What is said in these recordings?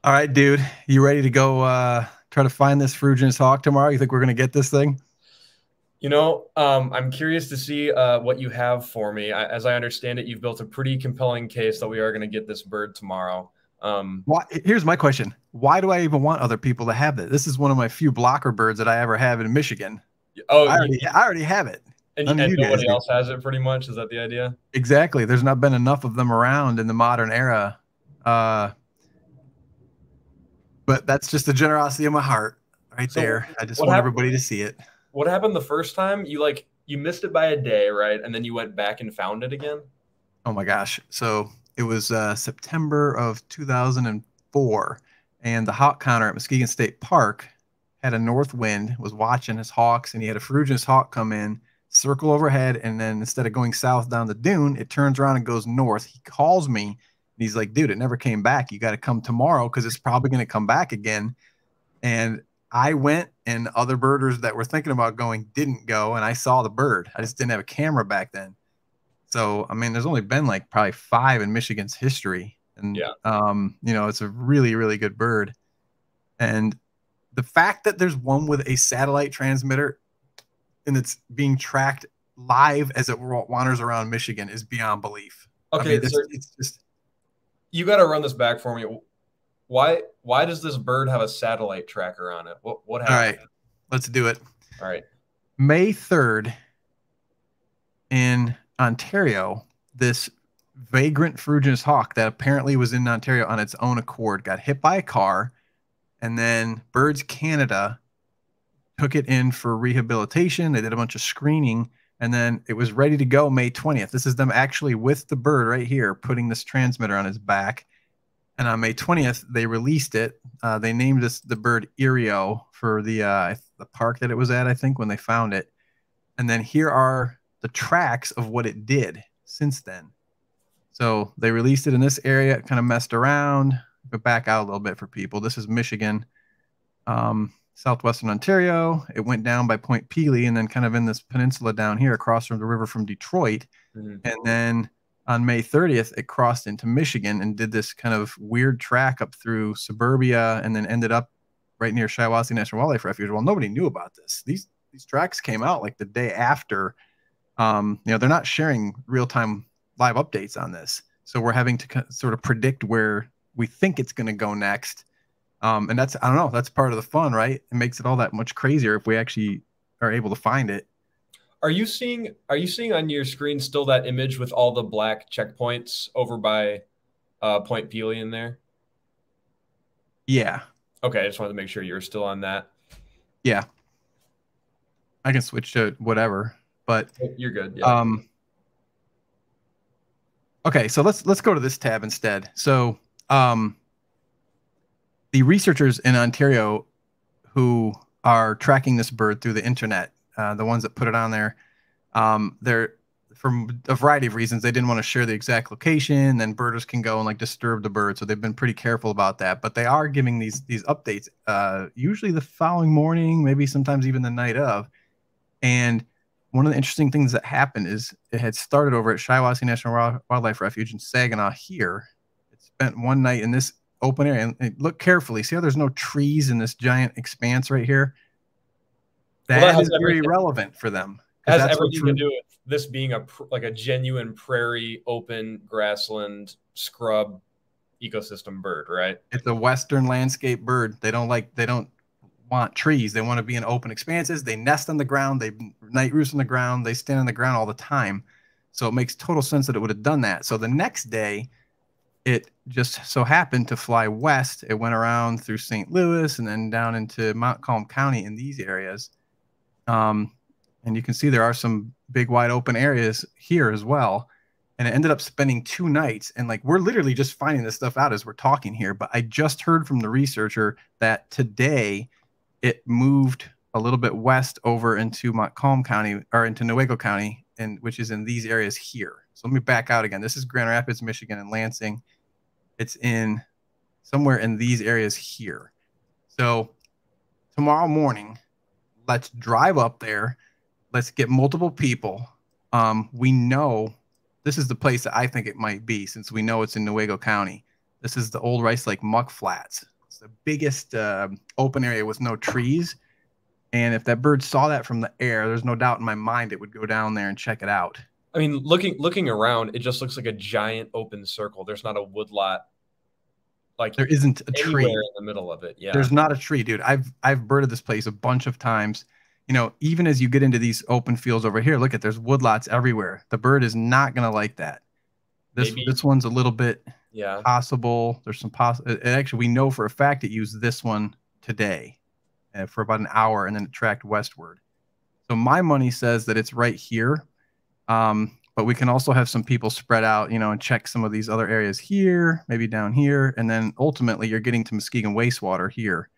All right, dude. You ready to go try to find this Ferruginous Hawk tomorrow? You think we're gonna get this thing? I'm curious to see what you have for me. As I understand it, you've built a pretty compelling case that we are going to get this bird tomorrow. Why, here's my question. Why do I even want other people to have it? This is one of my few blocker birds that I ever have in Michigan. oh, I already have it. None of and you guys nobody do. else has it, pretty much. Is that the idea? Exactly. There's not been enough of them around in the modern era. Uh, but that's just the generosity of my heart right So there. I just what want happened? everybody to see it. What happened the first time? You missed it by a day, right? And then you went back and found it again. Oh my gosh. So it was September of 2004, and the hawk counter at Muskegon State Park had a north wind, was watching his hawks, and he had a Ferruginous hawk come in, circle overhead, and then instead of going south down the dune, it turns around and goes north. He calls me, and he's like, dude, it never came back. You got to come tomorrow because it's probably going to come back again. And I went, and other birders that were thinking about going didn't go, and I saw the bird. I just didn't have a camera back then. So, I mean, there's only been like probably 5 in Michigan's history. And, Yeah. it's a really, really good bird. And the fact that there's one with a satellite transmitter and it's being tracked live as it wanders around Michigan is beyond belief. Okay, I mean, so it's just, you got to run this back for me. Why does this bird have a satellite tracker on it? What all happened? right, let's do it. All right. May 3rd in Ontario, this vagrant Ferruginous hawk that apparently was in Ontario on its own accord got hit by a car, and then Birds Canada took it in for rehabilitation. They did a bunch of screening, and then it was ready to go May 20th. This is them actually with the bird right here, putting this transmitter on his back. And on May 20th, they released it. They named the bird Ireo for the park that it was at, I think, when they found it. And then here are the tracks of what it did since then. So they released it in this area, kind of messed around, but back out a little bit for people. This is Michigan, southwestern Ontario. It went down by Point Pelee and then kind of in this peninsula down here across from the river from Detroit. Mm-hmm. And then on May 30th, it crossed into Michigan and did this kind of weird track up through suburbia and then ended up right near Shiawassee National Wildlife Refuge. Well, nobody knew about this. These tracks came out like the day after. They're not sharing real-time live updates on this. So we're having to sort of predict where we think it's going to go next. And that's, I don't know, that's part of the fun, right? It makes it all that much crazier if we actually are able to find it. Are you seeing on your screen still that image with all the black checkpoints over by Point Pelee in there? Yeah. Okay, I just wanted to make sure you're still on that. Yeah. I can switch to whatever, but you're good. Yeah. Okay, so let's go to this tab instead. So the researchers in Ontario who are tracking this bird through the internet, the ones that put it on there, they're from a variety of reasons. They didn't want to share the exact location, then birders can go and like disturb the bird. So they've been pretty careful about that. But they are giving these updates, usually the following morning, maybe sometimes even the night of. And one of the interesting things that happened is it had started over at Shiawassee National Wildlife Refuge in Saginaw here. It spent one night in this open area. And look carefully. See how there's no trees in this giant expanse right here? That is very relevant for them. Has everything to do with this being a genuine prairie, open grassland scrub ecosystem bird, right? It's a Western landscape bird. They don't want trees. They want to be in open expanses. They nest on the ground. They night roost on the ground. They stand on the ground all the time. So it makes total sense that it would have done that. So the next day, it just so happened to fly west. It went around through St. Louis and then down into Montcalm County in these areas. And you can see there are some big wide open areas here as well. And it ended up spending 2 nights. And like, we're literally just finding this stuff out as we're talking here. But I just heard from the researcher that today it moved a little bit west over into Montcalm County or into Newaygo County, which is in these areas here. So let me back out again. This is Grand Rapids, Michigan, and Lansing. It's in somewhere in these areas here. So tomorrow morning, let's drive up there. Let's get multiple people. We know this is the place that I think it might be, since we know it's in Newaygo County. This is the old Rice Lake Muck Flats. It's the biggest open area with no trees. And if that bird saw that from the air, there's no doubt in my mind it would go down there and check it out. I mean, looking around, it just looks like a giant open circle. There's not a woodlot like There isn't a anywhere tree. in the middle of it. Yeah, There's not a tree, dude. I've birded this place a bunch of times. You know, even as you get into these open fields over here, look at there's woodlots everywhere. The bird is not gonna like that. maybe. This one's a little bit Yeah, possible. There's some possible. Actually, we know for a fact it used this one today for about an hour, and then it tracked westward. So my money says that it's right here. But we can also have some people spread out, you know, and check some of these other areas here, maybe down here, and then ultimately you're getting to Muskegon wastewater here.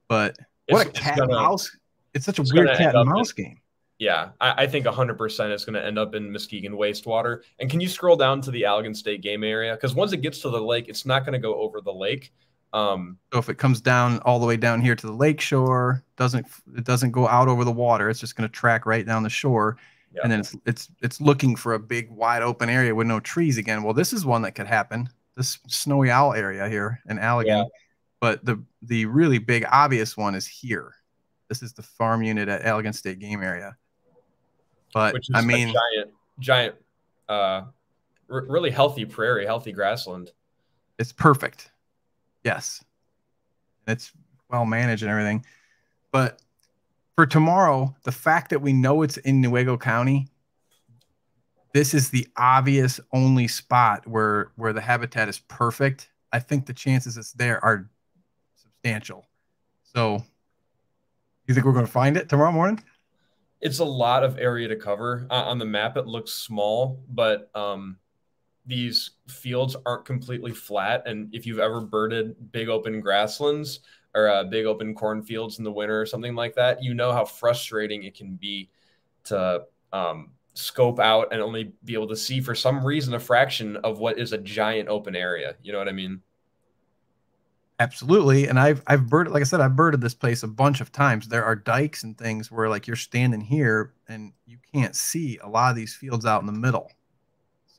But what a cat and mouse! It's such a weird cat and mouse game. Yeah, I think 100% it's going to end up in Muskegon wastewater. And can you scroll down to the Allegan State game area? Because once it gets to the lake, it's not going to go over the lake. So if it comes down all the way down here to the lake shore, it doesn't go out over the water. It's just going to track right down the shore. Yeah. And then it's looking for a big wide open area with no trees again. Well, this is one that could happen. This Snowy Owl area here in Allegan. Yeah. But the really big obvious one is here. This is the farm unit at Allegan State Game Area. But which is I mean, giant, really healthy prairie, healthy grassland. It's perfect. Yes, it's well managed and everything. But for tomorrow, the fact that we know it's in Newaygo County, this is the obvious only spot where the habitat is perfect. I think the chances it's there are substantial. So, you think we're going to find it tomorrow morning? It's a lot of area to cover. On the map, it looks small, but these fields aren't completely flat. And if you've ever birded big open grasslands or big open cornfields in the winter or something like that, you know how frustrating it can be to scope out and only be able to see for some reason a fraction of what is a giant open area. You know what I mean? Absolutely. And I've birded, like I said, I've birded this place a bunch of times. There are dikes and things where like you're standing here and you can't see a lot of these fields out in the middle.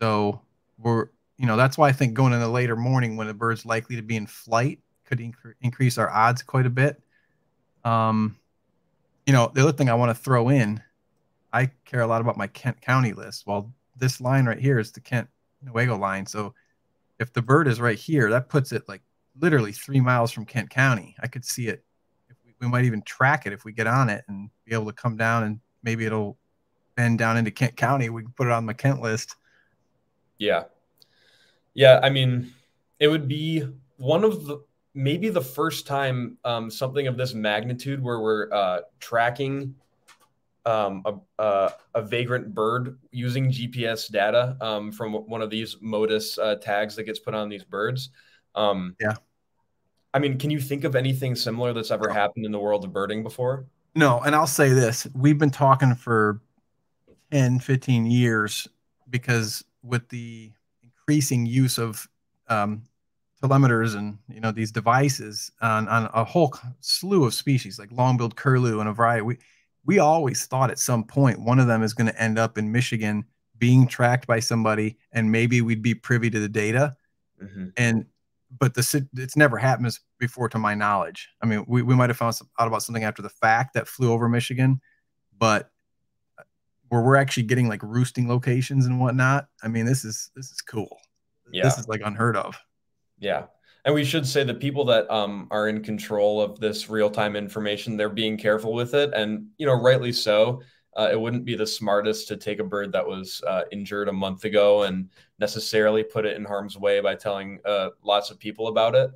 So that's why I think going in the later morning when the bird's likely to be in flight could increase our odds quite a bit. The other thing I want to throw in, I care a lot about my Kent County list. Well, this line right here is the Kent Newaygo line. So if the bird is right here, that puts it like literally 3 miles from Kent County. I could see it. We might even track it if we get on it and be able to come down and maybe it'll bend down into Kent County. We can put it on my Kent list. Yeah. Yeah. I mean, it would be maybe the first time something of this magnitude where we're tracking a vagrant bird using GPS data from one of these MODIS tags that gets put on these birds. Yeah. I mean, can you think of anything similar that's ever happened in the world of birding before? No. And I'll say this, we've been talking for 10, 15 years because with the increasing use of telemeters and these devices on a whole slew of species like long-billed curlew and a variety, we always thought at some point one of them is going to end up in Michigan being tracked by somebody and maybe we'd be privy to the data. Mm-hmm. But it's never happened before to my knowledge. I mean, we might have found out about something after the fact that flew over Michigan, but where we're actually getting like roosting locations and whatnot. I mean, this is cool. Yeah. This is like unheard of. Yeah. And we should say the people that are in control of this real-time information, they're being careful with it. And, rightly so. It wouldn't be the smartest to take a bird that was injured a month ago and necessarily put it in harm's way by telling lots of people about it.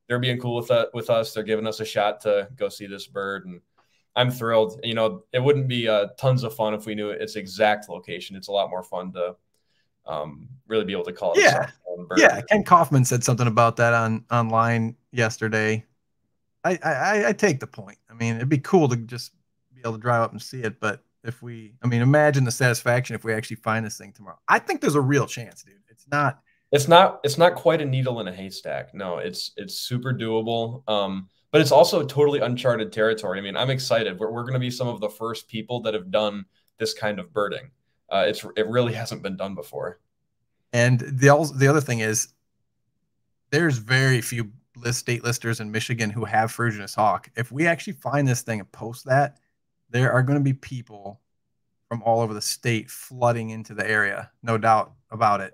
They're being cool with us. They're giving us a shot to go see this bird. And I'm thrilled. It wouldn't be tons of fun if we knew its exact location. It's a lot more fun to really be able to call it. Yeah. Ken Kaufman said something about that online yesterday. I take the point. I mean, it'd be cool to just be able to drive up and see it. But imagine the satisfaction if we actually find this thing tomorrow. I think there's a real chance, dude. It's not quite a needle in a haystack. No, it's super doable. But it's also totally uncharted territory. I mean, I'm excited. We're going to be some of the first people that have done this kind of birding. It really hasn't been done before. And the other thing is there's very few state listers in Michigan who have Ferruginous Hawk. If we actually find this thing and post that, there are going to be people from all over the state flooding into the area, no doubt about it.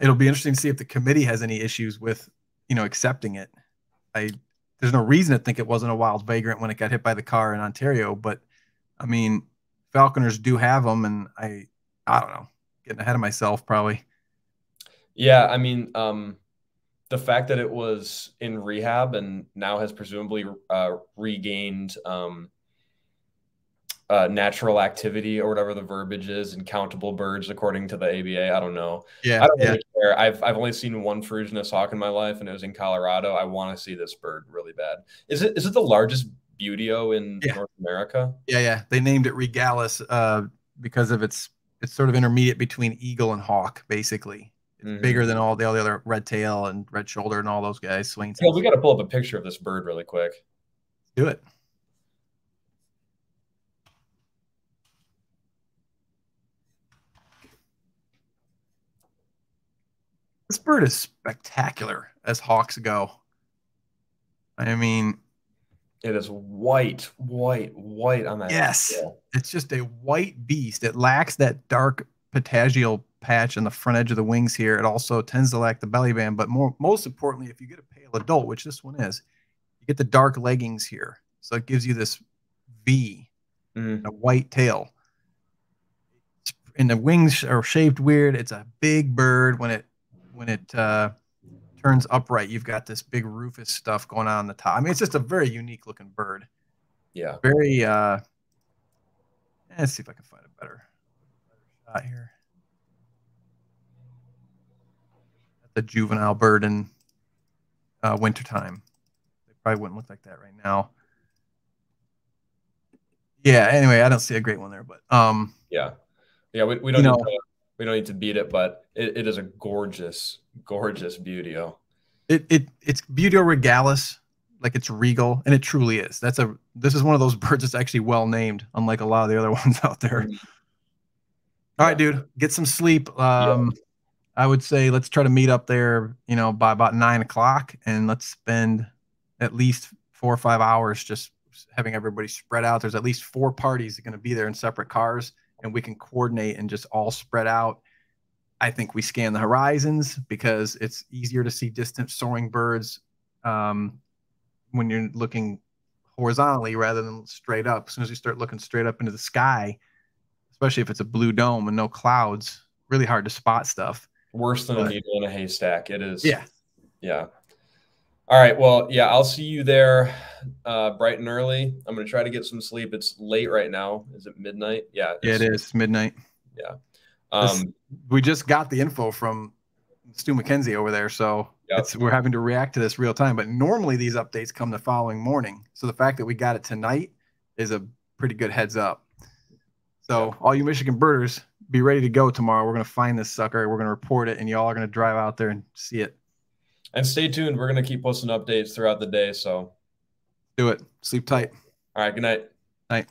It'll be interesting to see if the committee has any issues with, accepting it. There's no reason to think it wasn't a wild vagrant when it got hit by the car in Ontario, but I mean, falconers do have them, and I don't know, getting ahead of myself probably. Yeah, I mean, the fact that it was in rehab and now has presumably regained natural activity or whatever the verbiage is, and countable birds according to the ABA. I don't know. Yeah, I don't yeah. really care. I've only seen one Ferruginous hawk in my life, and it was in Colorado. I want to see this bird really bad. Is it the largest buteo in North America? Yeah. They named it Regalis because of it's sort of intermediate between eagle and hawk, basically. It's bigger than all the other red tail and red shoulder and all those guys. Swainsons. Yeah, we got to pull up a picture of this bird really quick. Do it. This bird is spectacular as hawks go. I mean, it is white on that. Yes, tail. It's just a white beast. It lacks that dark patagial patch on the front edge of the wings here. It also tends to lack the belly band, but most importantly, if you get a pale adult, which this one is, you get the dark leggings here. So it gives you this V, a white tail. And the wings are shaped weird. It's a big bird. When it turns upright, you've got this big rufous stuff going on the top. I mean, it's just a very unique looking bird. Yeah. Very, let's see if I can find a better shot here. That's a juvenile bird in wintertime. They probably wouldn't look like that right now. Yeah, anyway, I don't see a great one there, but yeah, we don't need to beat it, but it is a gorgeous buteo. It's Buteo regalis, like it's regal, and it truly is. This is one of those birds that's actually well named, unlike a lot of the other ones out there. All right, dude, get some sleep. I would say let's try to meet up there, by about 9 o'clock, and let's spend at least 4 or 5 hours just having everybody spread out. There's at least 4 parties that are going to be there in separate cars, and we can coordinate and just all spread out. I think we scan the horizons because it's easier to see distant soaring birds when you're looking horizontally rather than straight up. As soon as you start looking straight up into the sky, especially if it's a blue dome and no clouds, really hard to spot stuff. Worse than a needle in a haystack. It is. Yeah. Yeah. All right. Well, yeah, I'll see you there bright and early. I'm going to try to get some sleep. It's late right now. Is it midnight? Yeah. It is. It's midnight. Yeah. We just got the info from Stu McKenzie over there, so we're having to react to this real time. But normally these updates come the following morning. So the fact that we got it tonight is a pretty good heads up. So all you Michigan birders, be ready to go tomorrow. We're going to find this sucker. We're going to report it, and y'all are going to drive out there and see it. And stay tuned. We're going to keep posting updates throughout the day. So do it. Sleep tight. All right. Good night. Night.